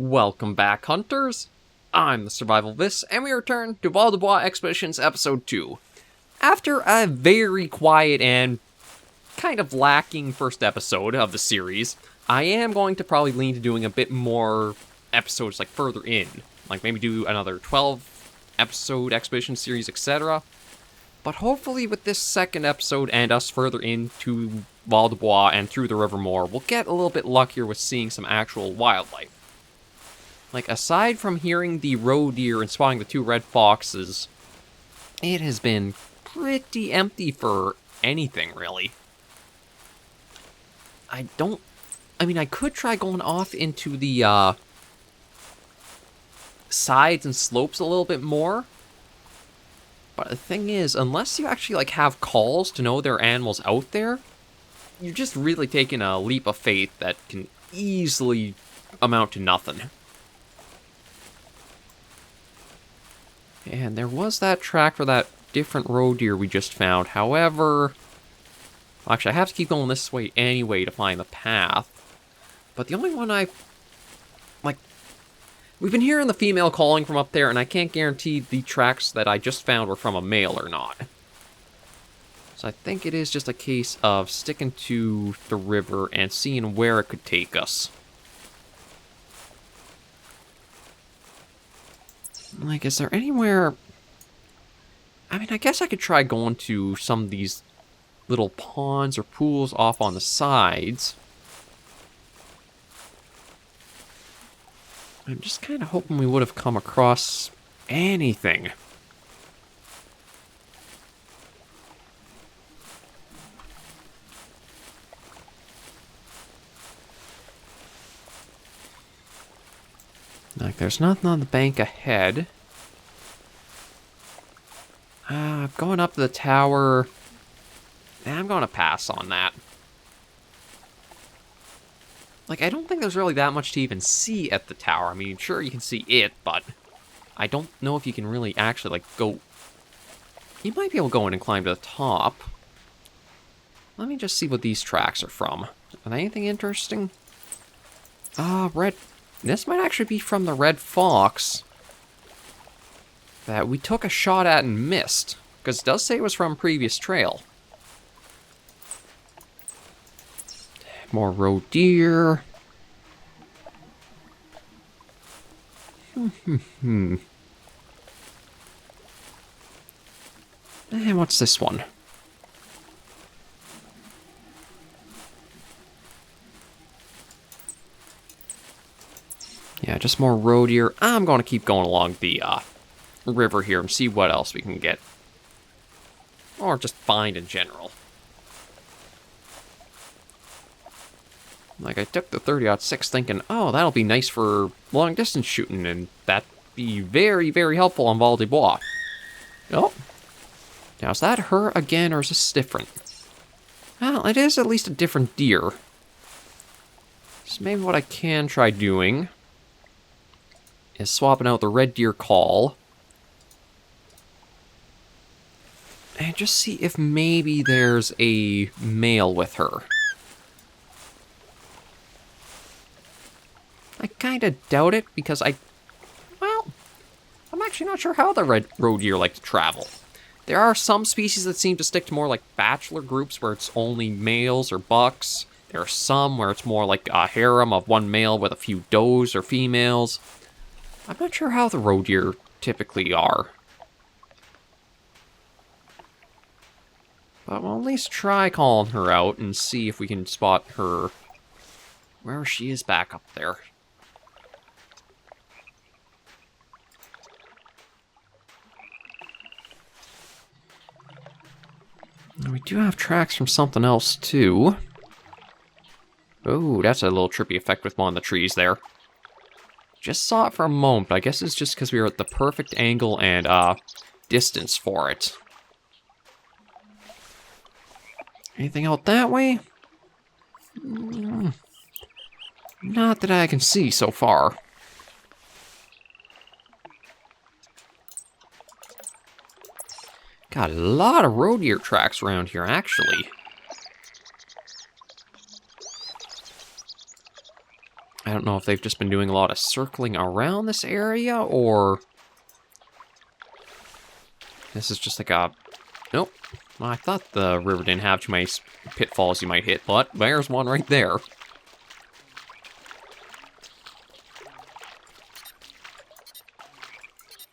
Welcome back, hunters! I'm the SurvivalVis, and we return to Val-des-Bois Expeditions Episode 2. After a very quiet and kind of lacking first episode of the series, I am going to probably lean to doing a bit more episodes, like, further in. Like, maybe do another 12-episode expedition series, etc. But hopefully with this second episode and us further into Val-des-Bois and through the river more, we'll get a little bit luckier with seeing some actual wildlife. Like, aside from hearing the roe deer and spotting the two red foxes, it has been pretty empty for anything, really. I could try going off into the, sides and slopes a little bit more. But the thing is, unless you actually, like, have calls to know there are animals out there, you're just really taking a leap of faith that can easily amount to nothing. And there was that track for that different roe deer we just found. However, actually, I have to keep going this way anyway to find the path. But the only one we've been hearing the female calling from up there, and I can't guarantee the tracks that I just found were from a male or not. So I think it is just a case of sticking to the river and seeing where it could take us. Like, is there anywhere... I guess I could try going to some of these little ponds or pools off on the sides. I'm just kind of hoping we would have come across anything. Like, there's nothing on the bank ahead. Going up to the tower... I'm going to pass on that. Like, I don't think there's really that much to even see at the tower. I mean, sure, you can see it, but I don't know if you can really actually, like, go... You might be able to go in and climb to the top. Let me just see what these tracks are from. Are they anything interesting? Red... This might actually be from the red fox that we took a shot at and missed, because it does say it was from a previous trail. More roe deer. And what's this one? Yeah, just more roe deer. I'm going to keep going along the river here and see what else we can get. Or just find in general. Like, I took the 30-06 thinking, oh, that'll be nice for long-distance shooting, and that'd be very, very helpful on Val-des-Bois. Oh. Now, is that her again, or is this different? Well, it is at least a different deer. So maybe what I can try doing is swapping out the red deer call. And just see if maybe there's a male with her. I kind of doubt it, because I'm actually not sure how the roe deer like to travel. There are some species that seem to stick to more like bachelor groups where it's only males or bucks. There are some where it's more like a harem of one male with a few does or females. I'm not sure how the roe deer typically are. But we'll at least try calling her out and see if we can spot her where she is back up there. We do have tracks from something else, too. Oh, that's a little trippy effect with one of the trees there. Just saw it for a moment, but I guess it's just because we were at the perfect angle and, distance for it. Anything out that way? Not that I can see so far. Got a lot of roe deer tracks around here, actually. I don't know if they've just been doing a lot of circling around this area, or... This is just like a... Nope. Well, I thought the river didn't have too many pitfalls you might hit, but there's one right there.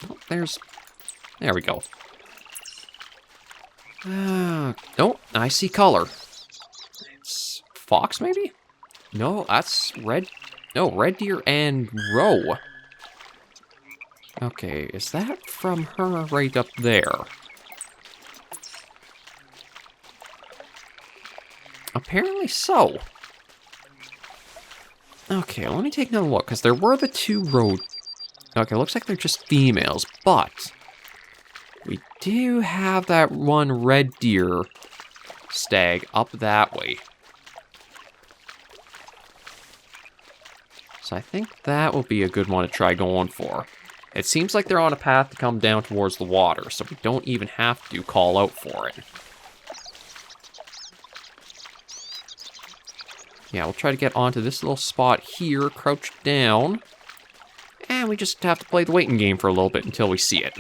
Oh, there we go. Oh, I see color. It's fox, maybe? No, that's red. No, red deer and roe. Okay, is that from her right up there? Apparently so. Okay, let me take another look, because there were the two roe... Okay, looks like they're just females, but... We do have that one red deer stag up that way. So I think that will be a good one to try going for. It seems like they're on a path to come down towards the water, so we don't even have to call out for it. Yeah, we'll try to get onto this little spot here, crouch down. And we just have to play the waiting game for a little bit until we see it.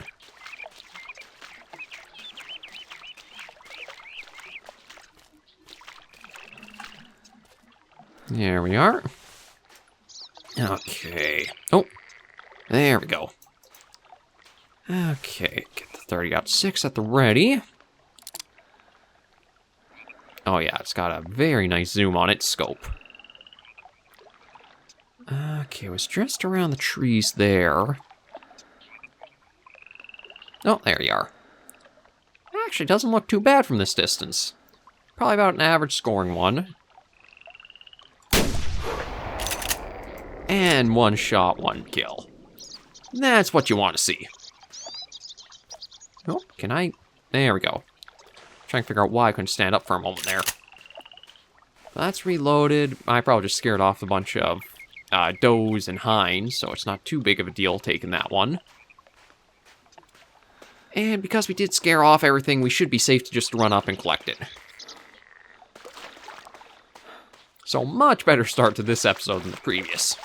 There we are. Okay. Oh, there we go. Okay, get the 30-06 at the ready. Oh yeah, it's got a very nice zoom on its scope. Okay, it was just around the trees there. Oh, there you are. Actually, doesn't look too bad from this distance. Probably about an average scoring one. And one shot, one kill. That's what you want to see. Oh, can I? There we go. Trying to figure out why I couldn't stand up for a moment there. That's reloaded. I probably just scared off a bunch of does and hinds, so it's not too big of a deal taking that one. And because we did scare off everything, we should be safe to just run up and collect it. So much better start to this episode than the previous.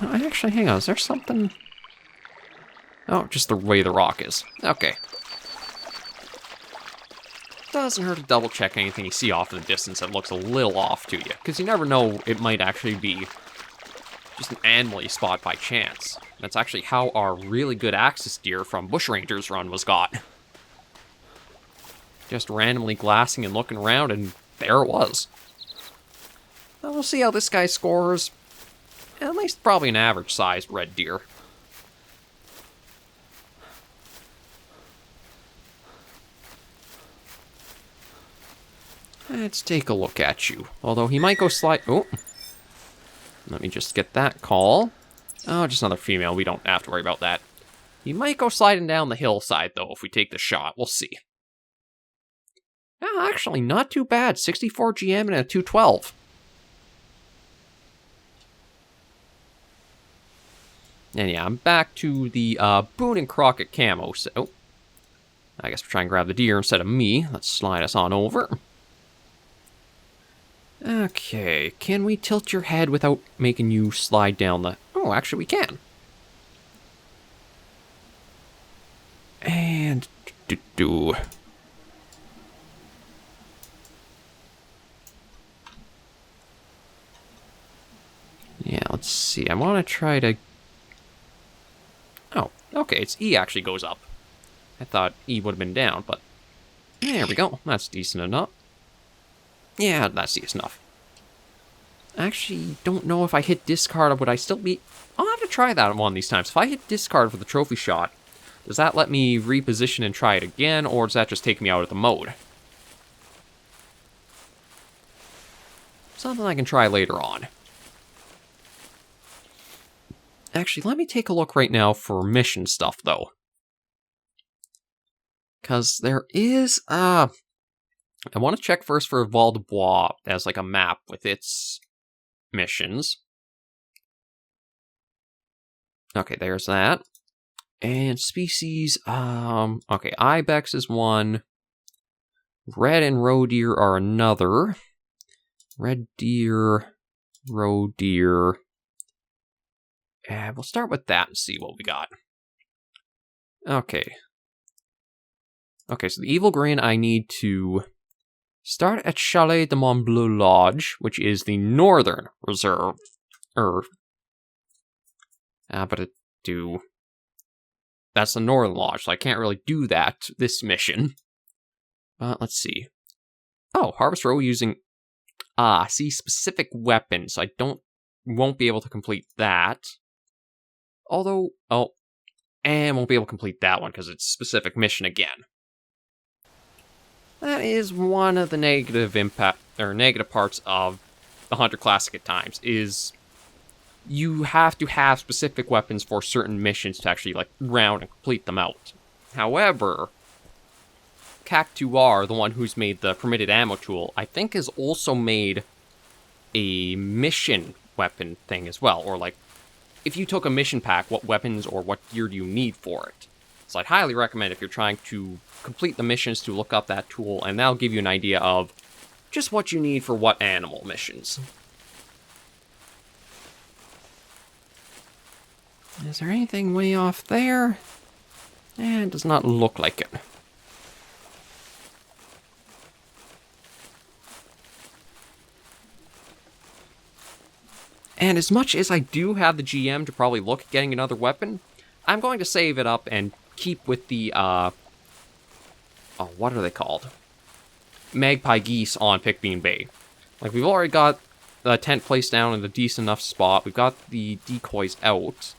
Actually, hang on, is there something? Oh, just the way the rock is. Okay. Doesn't hurt to double check anything you see off in the distance that looks a little off to you, because you never know, it might actually be just an animal you spot by chance. That's actually how our really good axis deer from Bushrangers run was got. Just randomly glassing and looking around, and there it was. Well, we'll see how this guy scores. At least probably an average-sized red deer. Let's take a look at you. Although he might go slide... Oh. Let me just get that call. Oh, just another female. We don't have to worry about that. He might go sliding down the hillside, though, if we take the shot. We'll see. Oh, actually, not too bad. 64 GM and a 212. And yeah, I'm back to the Boone and Crockett camo. So, oh, I guess we'll try and grab the deer instead of me. Let's slide us on over. Okay, can we tilt your head without making you slide down the... Oh, actually we can. And... Yeah, let's see. I want to try to... Oh, okay, it's E actually goes up. I thought E would have been down, but... There we go. That's decent enough. Yeah, that's decent enough. I actually don't know if I hit discard, would I still be... I'll have to try that one of these times. If I hit discard for the trophy shot, does that let me reposition and try it again, or does that just take me out of the mode? Something I can try later on. Actually, let me take a look right now for mission stuff, though. Because there is, I want to check first for Val-des-Bois as, like, a map with its missions. Okay, there's that. And species, okay, ibex is one. Red and roe deer are another. Red deer, roe deer. And we'll start with that and see what we got. Okay. Okay, so the Evil Grin, I need to start at Chalet de Mont Bleu Lodge, which is the northern reserve. That's the northern lodge, so I can't really do that this mission. Let's see. Oh, Harvest Row using... see, specific weapons. I won't be able to complete that. Although, and won't be able to complete that one because it's specific mission again. That is one of the negative parts of the Hunter Classic at times, is you have to have specific weapons for certain missions to actually, like, round and complete them out. However, Cactuar, the one who's made the permitted ammo tool, I think has also made a mission weapon thing as well, or, like, if you took a mission pack, what weapons or what gear do you need for it? So I'd highly recommend, if you're trying to complete the missions, to look up that tool, and that'll give you an idea of just what you need for what animal missions. Is there anything way off there? It does not look like it. And as much as I do have the GM to probably look at getting another weapon, I'm going to save it up and keep with the, what are they called? Magpie geese on Pickbean Bay. Like, we've already got the tent placed down in a decent enough spot. We've got the decoys out.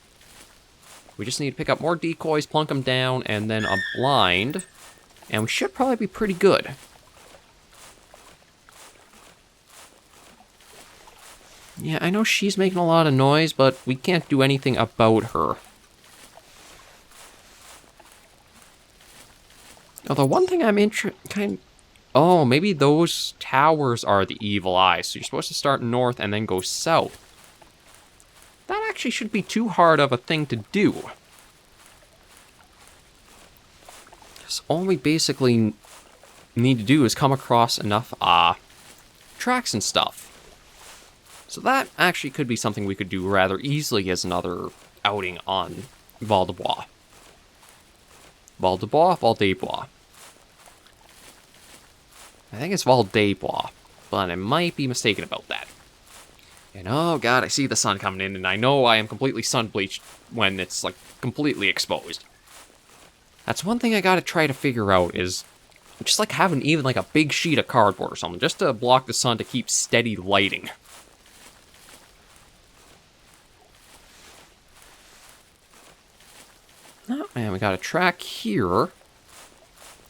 We just need to pick up more decoys, plunk them down, and then a blind. And we should probably be pretty good. Yeah, I know she's making a lot of noise, but we can't do anything about her. Although one thing I'm oh, maybe those towers are the evil eyes. So you're supposed to start north and then go south. That actually shouldn't be too hard of a thing to do. So all we basically need to do is come across enough tracks and stuff. So that actually could be something we could do rather easily as another outing on Val-des-Bois. Val-des-Bois. I think it's Val-des-Bois, but I might be mistaken about that. And oh god, I see the sun coming in, and I know I am completely sun-bleached when it's, like, completely exposed. That's one thing I gotta try to figure out, is just, like, having even, like, a big sheet of cardboard or something, just to block the sun to keep steady lighting. Oh, and we got a track here.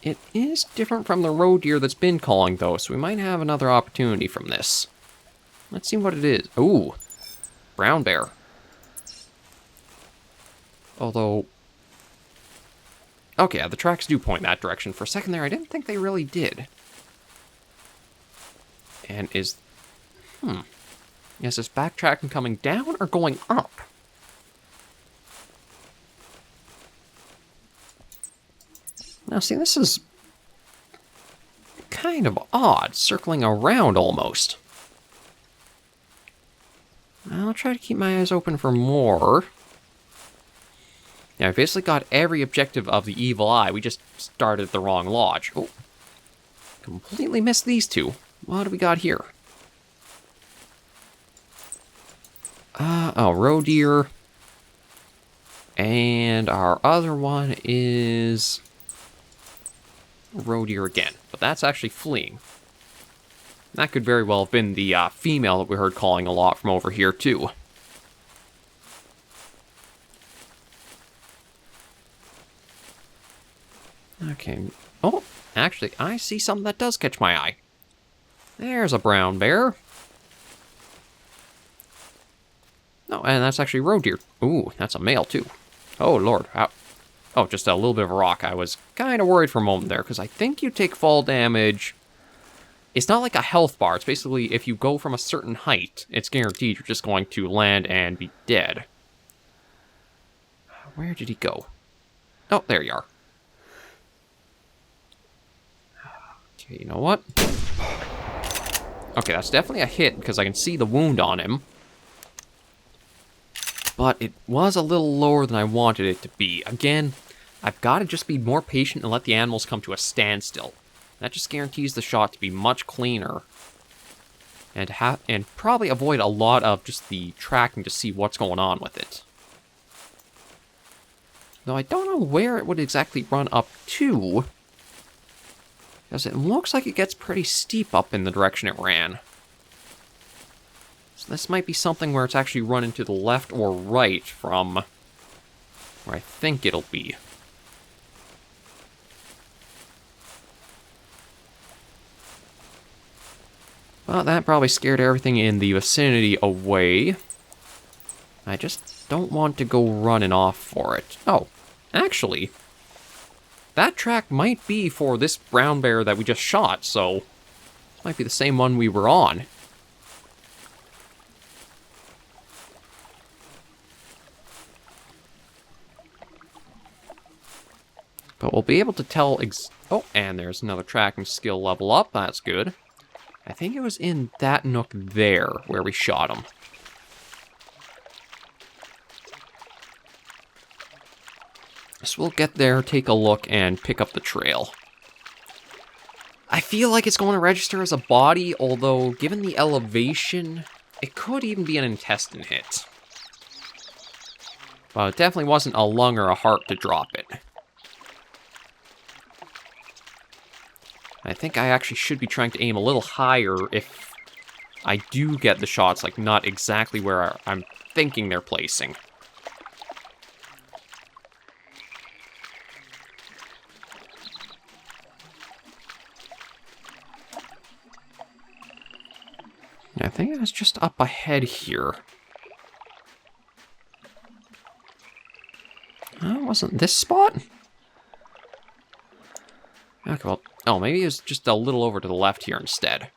It is different from the roe deer that's been calling, though, so we might have another opportunity from this. Let's see what it is. Ooh, brown bear. Although, okay, the tracks do point that direction. For a second there, I didn't think they really did. And is this backtracking coming down or going up? Now, see, this is kind of odd, circling around almost. I'll try to keep my eyes open for more. Yeah, I basically got every objective of the evil eye. We just started at the wrong lodge. Oh, completely missed these two. What do we got here? Roe deer. And our other one is roe deer again, but that's actually fleeing. That could very well have been the female that we heard calling a lot from over here, too. Okay. Oh, actually, I see something that does catch my eye. There's a brown bear. Oh, and that's actually roe deer. Ooh, that's a male, too. Oh, Lord. Oh, just a little bit of a rock. I was kind of worried for a moment there, because I think you take fall damage. It's not like a health bar. It's basically, if you go from a certain height, it's guaranteed you're just going to land and be dead. Where did he go? Oh, there you are. Okay, you know what? Okay, that's definitely a hit because I can see the wound on him. But it was a little lower than I wanted it to be. Again, I've got to just be more patient and let the animals come to a standstill. That just guarantees the shot to be much cleaner. And probably avoid a lot of just the tracking to see what's going on with it. Though I don't know where it would exactly run up to, because it looks like it gets pretty steep up in the direction it ran. So this might be something where it's actually running to the left or right from where I think it'll be. Well, that probably scared everything in the vicinity away. I just don't want to go running off for it. Oh, actually, that track might be for this brown bear that we just shot, so this might be the same one we were on. But we'll be able to tell oh, and there's another tracking skill level up. That's good. I think it was in that nook there where we shot him. So we'll get there, take a look, and pick up the trail. I feel like it's going to register as a body, although given the elevation, it could even be an intestine hit. But it definitely wasn't a lung or a heart to drop it. I think I actually should be trying to aim a little higher if I do get the shots, like, not exactly where I'm thinking they're placing. I think it was just up ahead here. Oh, wasn't this spot? Okay, well, oh, maybe it was just a little over to the left here instead.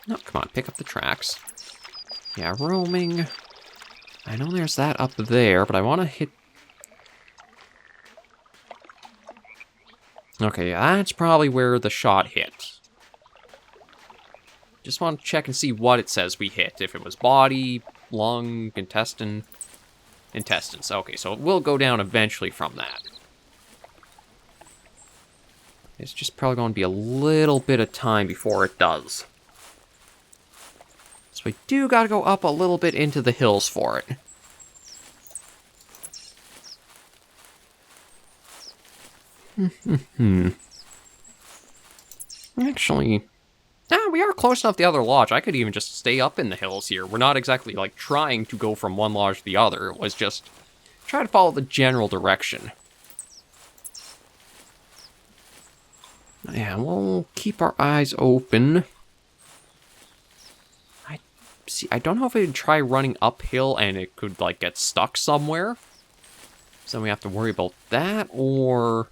No, come on, pick up the tracks. Yeah, roaming. I know there's that up there, but I want to hit... Okay, that's probably where the shot hit. Just want to check and see what it says we hit. If it was body, lung, intestines. Okay, so it will go down eventually from that. It's just probably going to be a little bit of time before it does. So we do got to go up a little bit into the hills for it. Actually, we are close enough to the other lodge. I could even just stay up in the hills here. We're not exactly, like, trying to go from one lodge to the other. It was just try to follow the general direction. Yeah, we'll keep our eyes open. I don't know if I would try running uphill and it could, like, get stuck somewhere. So we have to worry about that, or...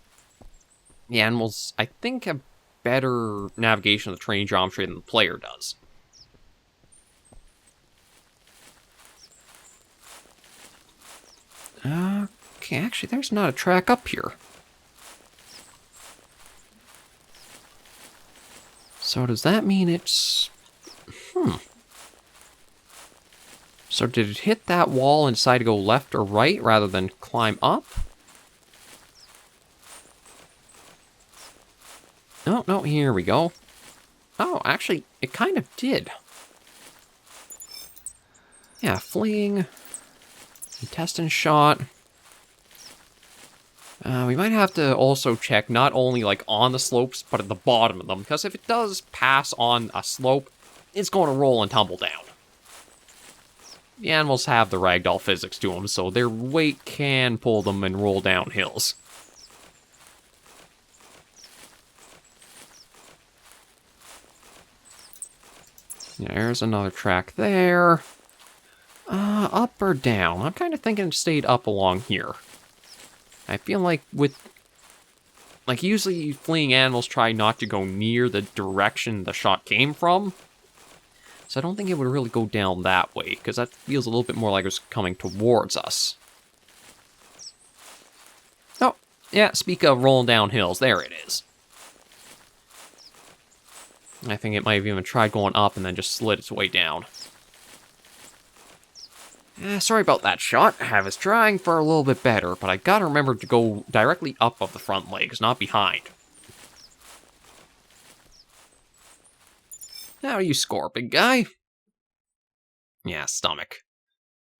The animals, I think, have better navigation of the terrain geometry than the player does. Okay, actually, there's not a track up here. So does that mean it's... So did it hit that wall and decide to go left or right rather than climb up? Oh, no, here we go. Oh, actually, it kind of did. Yeah, fleeing. Intestine shot. We might have to also check not only, like, on the slopes, but at the bottom of them, because if it does pass on a slope, it's going to roll and tumble down. The animals have the ragdoll physics to them, so their weight can pull them and roll down hills. Yeah, there's another track there. Up or down? I'm kind of thinking it stayed up along here. I feel like with... Like, usually fleeing animals try not to go near the direction the shot came from. So I don't think it would really go down that way, because that feels a little bit more like it's coming towards us. Oh, yeah, speak of rolling down hills, there it is. I think it might have even tried going up and then just slid its way down. Sorry about that shot. I was trying for a little bit better, but I gotta remember to go directly up of the front legs, not behind. How do you score, big guy? Yeah, stomach.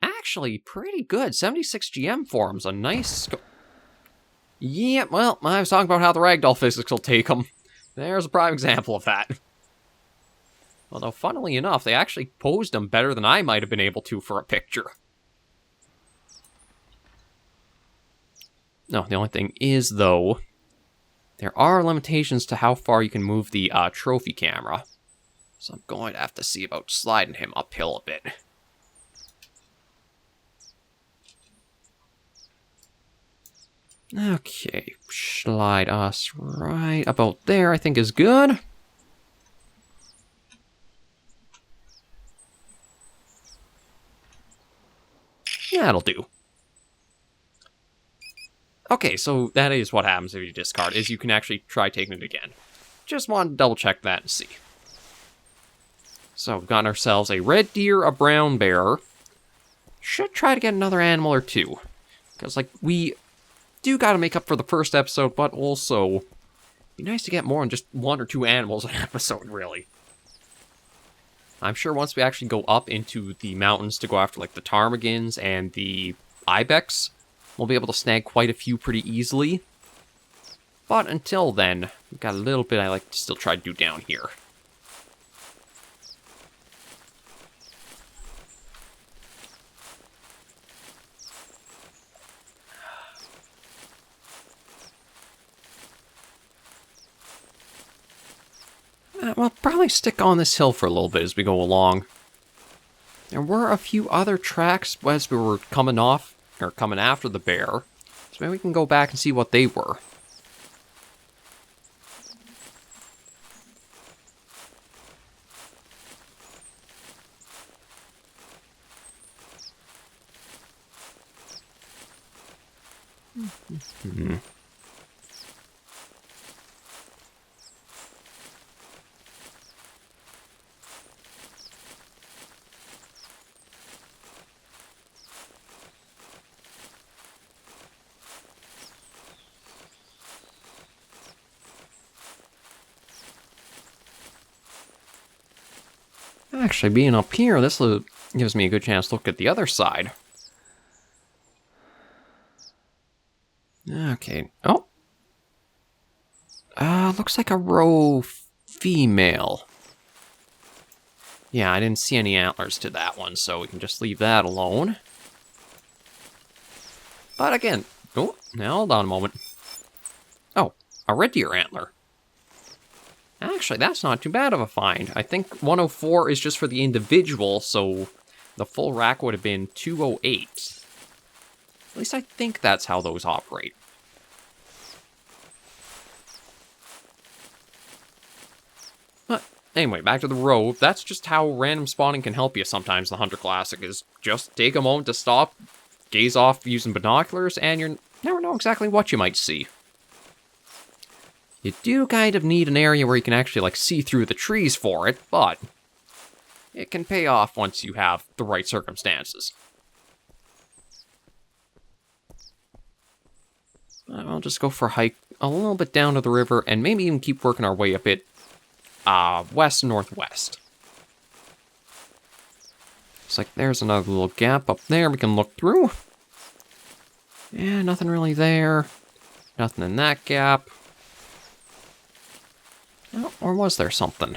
Actually, pretty good. 76 GM for him's a nice score. Yeah, well, I was talking about how the ragdoll physics will take him. There's a prime example of that. Although, funnily enough, they actually posed him better than I might have been able to for a picture. No, the only thing is, though, there are limitations to how far you can move the trophy camera. So I'm going to have to see about sliding him uphill a bit. Okay, slide us right about there, I think is good. That'll do. Okay, so that is what happens if you discard, is you can actually try taking it again. Just want to double check that and see. So we've got ourselves a red deer, a brown bear. Should try to get another animal or two. Because, like, we do got to make up for the first episode, but also be nice to get more than just 1 or 2 animals an episode, really. I'm sure once we actually go up into the mountains to go after, like, the ptarmigans and the ibex, we'll be able to snag quite a few pretty easily. But until then, we've got a little bit I like to still try to do down here. We'll probably stick on this hill for a little bit as we go along. There were a few other tracks as we were coming off, or coming after the bear. So maybe we can go back and see what they were. Actually, being up here, this gives me a good chance to look at the other side. Okay. Oh. Looks like a roe female. Yeah, I didn't see any antlers to that one, so we can just leave that alone. But again, oh, now hold on a moment. Oh, a red deer antler. Actually, that's not too bad of a find. I think 104 is just for the individual, so the full rack would have been 208. At least I think that's how those operate. But anyway, back to the road. That's just how random spawning can help you sometimes, the Hunter Classic, is just take a moment to stop, gaze off using binoculars, and you never know exactly what you might see. You do kind of need an area where you can actually, like, see through the trees for it, but it can pay off once you have the right circumstances. I'll just go for a hike a little bit down to the river, and maybe even keep working our way a bit west and northwest. Looks like there's another little gap up there we can look through. Yeah, nothing really there. Nothing in that gap. Oh, or was there something?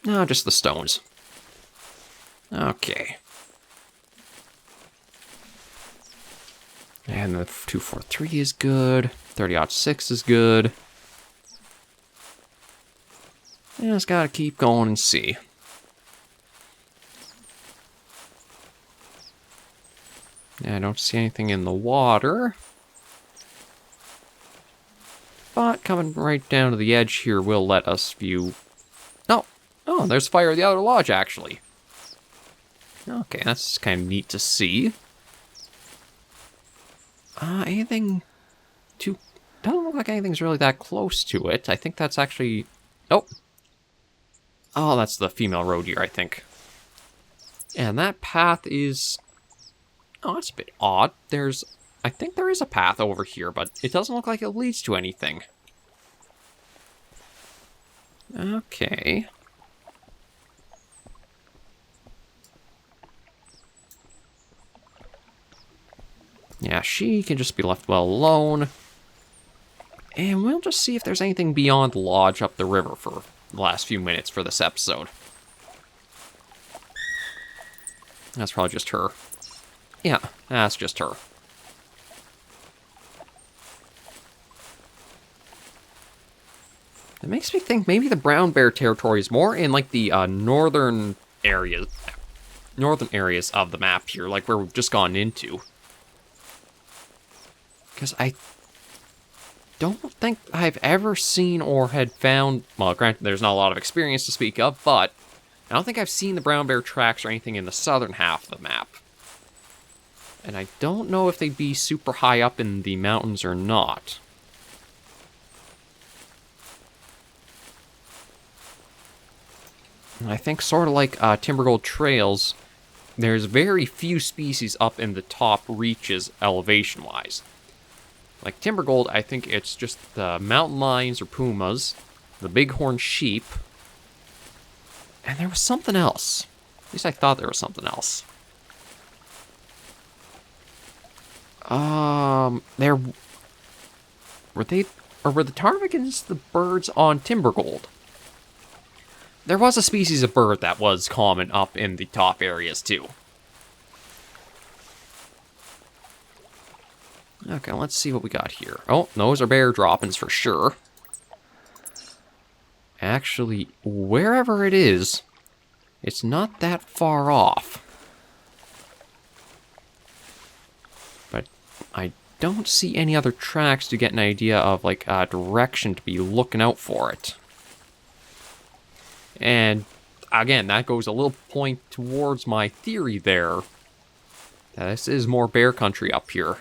No, just the stones. Okay. And the 243 is good. 30-06 is good. Yeah, just gotta keep going and see. Yeah, I don't see anything in the water. But coming right down to the edge here will let us view... Oh, Oh, there's fire at the other lodge, actually. Okay, that's kind of neat to see. Anything too... Doesn't look like anything's really that close to it. I think that's actually... Oh. Oh, that's the female road deer, I think. And that path is... Oh, that's a bit odd. There's... I think there is a path over here, but it doesn't look like it leads to anything. Okay. Yeah, she can just be left well alone. And we'll just see if there's anything beyond the lodge up the river for the last few minutes for this episode. That's probably just her. Yeah, that's just her. It makes me think maybe the brown bear territory is more in like the northern areas of the map here, like where we've just gone into. Because I don't think I've ever seen or had found... Well, granted, there's not a lot of experience to speak of, but I don't think I've seen the brown bear tracks or anything in the southern half of the map. And I don't know if they'd be super high up in the mountains or not. And I think sort of like Timbergold Trails, there's very few species up in the top reaches elevation-wise. Like Timbergold, I think it's just the mountain lions or pumas, the bighorn sheep, and there was something else. At least I thought there was something else. There... Were they... Or were the ptarmigans the birds on Timbergold? There was a species of bird that was common up in the top areas, too. Okay, let's see what we got here. Oh, those are bear droppings for sure. Actually, wherever it is, it's not that far off. But I don't see any other tracks to get an idea of, like, a direction to be looking out for it. And, again, that goes a little point towards my theory there. That this is more bear country up here.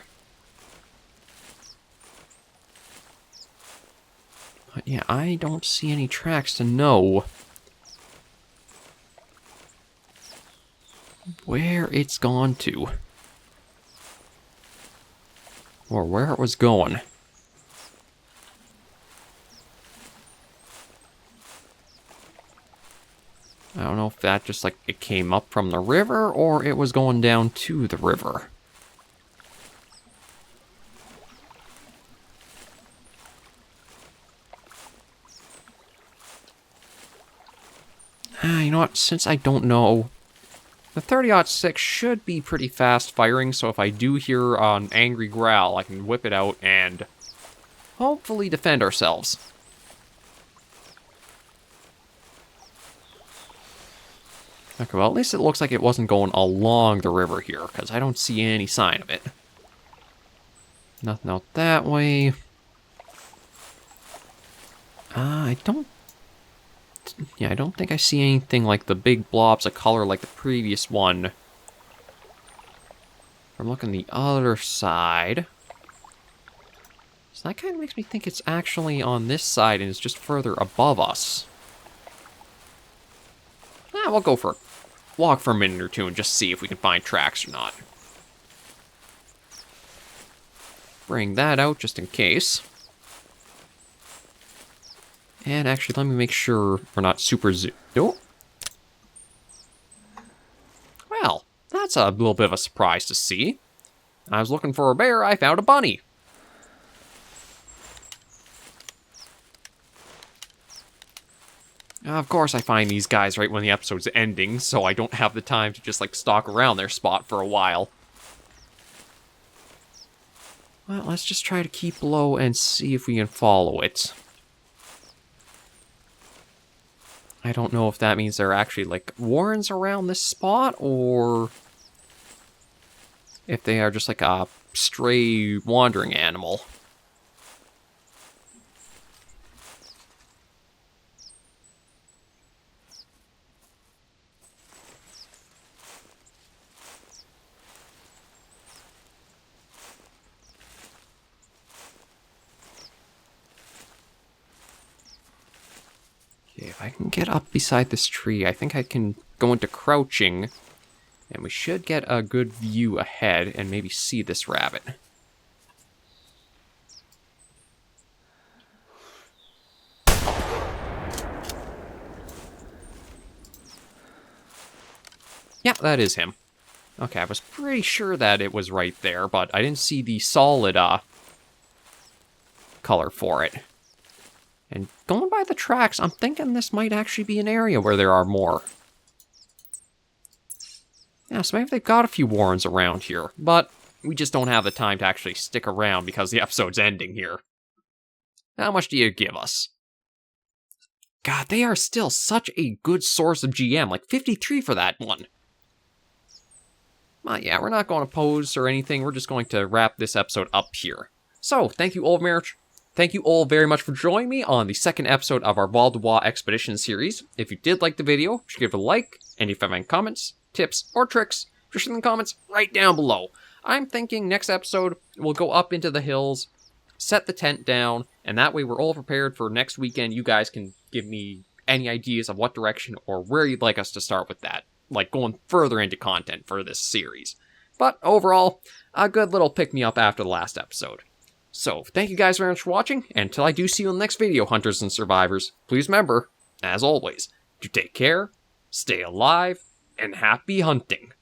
But yeah, I don't see any tracks to know where it's gone to. Or where it was going. I don't know if that just like it came up from the river or it was going down to the river. You know what, since I don't know, the 30-06 should be pretty fast firing, so if I do hear an angry growl, I can whip it out and hopefully defend ourselves. Okay, well, at least it looks like it wasn't going along the river here, because I don't see any sign of it. Nothing out that way. I don't think I see anything like the big blobs of color like the previous one. I'm looking the other side. So that kind of makes me think it's actually on this side and is just further above us. We'll go for a walk for a minute or two and just see if we can find tracks or not. Bring that out just in case. And actually, let me make sure we're not super Oh. Well, that's a little bit of a surprise to see. I was looking for a bear, I found a bunny. Of course, I find these guys right when the episode's ending, so I don't have the time to just, like, stalk around their spot for a while. Well, let's just try to keep low and see if we can follow it. I don't know if that means there are actually, like, warrens around this spot, or if they are just, like, a stray wandering animal. Okay, if I can get up beside this tree, I think I can go into crouching, and we should get a good view ahead and maybe see this rabbit. Yeah, that is him. Okay, I was pretty sure that it was right there, but I didn't see the solid color for it. And going by the tracks, I'm thinking this might actually be an area where there are more. Yeah, so maybe they've got a few warrens around here, but we just don't have the time to actually stick around because the episode's ending here. How much do you give us? God, they are still such a good source of GM, like 53 for that one. Well, yeah, we're not going to pose or anything, we're just going to wrap this episode up here. So, thank you all very much for joining me on the second episode of our Val-des-Bois expedition series. If you did like the video, just give it a like, and if you have any comments, tips, or tricks, just in the comments right down below. I'm thinking next episode, we'll go up into the hills, set the tent down, and that way we're all prepared for next weekend. You guys can give me any ideas of what direction or where you'd like us to start with that, like going further into content for this series. But overall, a good little pick-me-up after the last episode. So, thank you guys very much for watching, and until I do see you in the next video, Hunters and Survivors, please remember, as always, to take care, stay alive, and happy hunting.